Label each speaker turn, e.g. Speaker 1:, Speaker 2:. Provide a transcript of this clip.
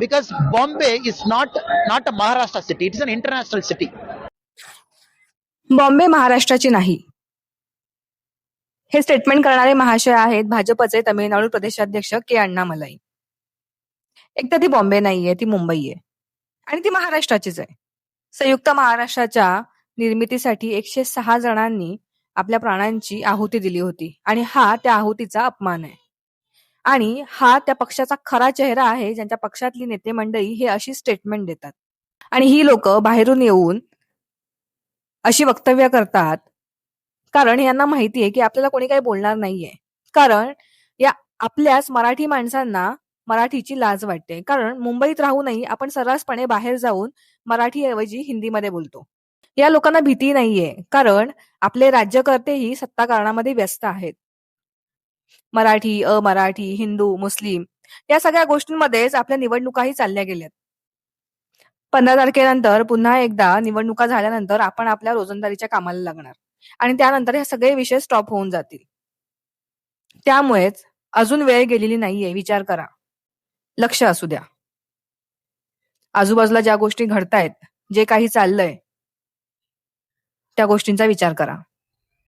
Speaker 1: because Bombay is not a Maharashtra city, it is an international city.
Speaker 2: Bombay महाराष्ट्राची नाही, हे statement करणारे महाशय आहेत भाजपचे तमिळनाडू प्रदेशाध्यक्ष के अण्णामलाई. एक तर ती बॉम्बे नाहीये, ती मुंबई आहे आणि ती महाराष्ट्राचीच आहे. संयुक्त महाराष्ट्राच्या निर्मितीसाठी 106 जणांनी आपल्या प्राणांची आहुती दिली होती आणि हा त्या आहुतीचा अपमान आहे. आणि हा त्या पक्षाचा खरा चेहरा आहे, ज्यांच्या पक्षातली नेते मंडळी हे अशी स्टेटमेंट देतात. आणि ही लोक बाहेरून येऊन अशी वक्तव्य करतात कारण यांना माहितीये की आपल्याला कोणी काही बोलणार नाहीये. कारण या आपल्याच मराठी माणसांना मराठीची लाज वाटते. कारण मुंबईत राहूनही आपण सर्रासपणे बाहेर जाऊन मराठी ऐवजी हिंदीमध्ये बोलतो. या लोकांना भीती नाहीये कारण आपले राज्यकर्तेही सत्ताकारणामध्ये व्यस्त आहेत. मराठी, अमराठी, हिंदू, मुस्लिम या सगळ्या गोष्टींमध्येच आपल्या निवडणुकाही चालल्या गेल्यात. 15 तारखेनंतर पुन्हा एकदा निवडणुका झाल्यानंतर आपण आपल्या रोजंदारीच्या कामाला लागणार आणि त्यानंतर हे सगळे विषय स्टॉप होऊन जातील. त्यामुळेच अजून वेळ गेलेली नाहीये. विचार करा, लक्ष असू द्या. आजूबाजूला ज्या गोष्टी घडतायत, जे काही चाललंय त्या गोष्टींचा विचार करा.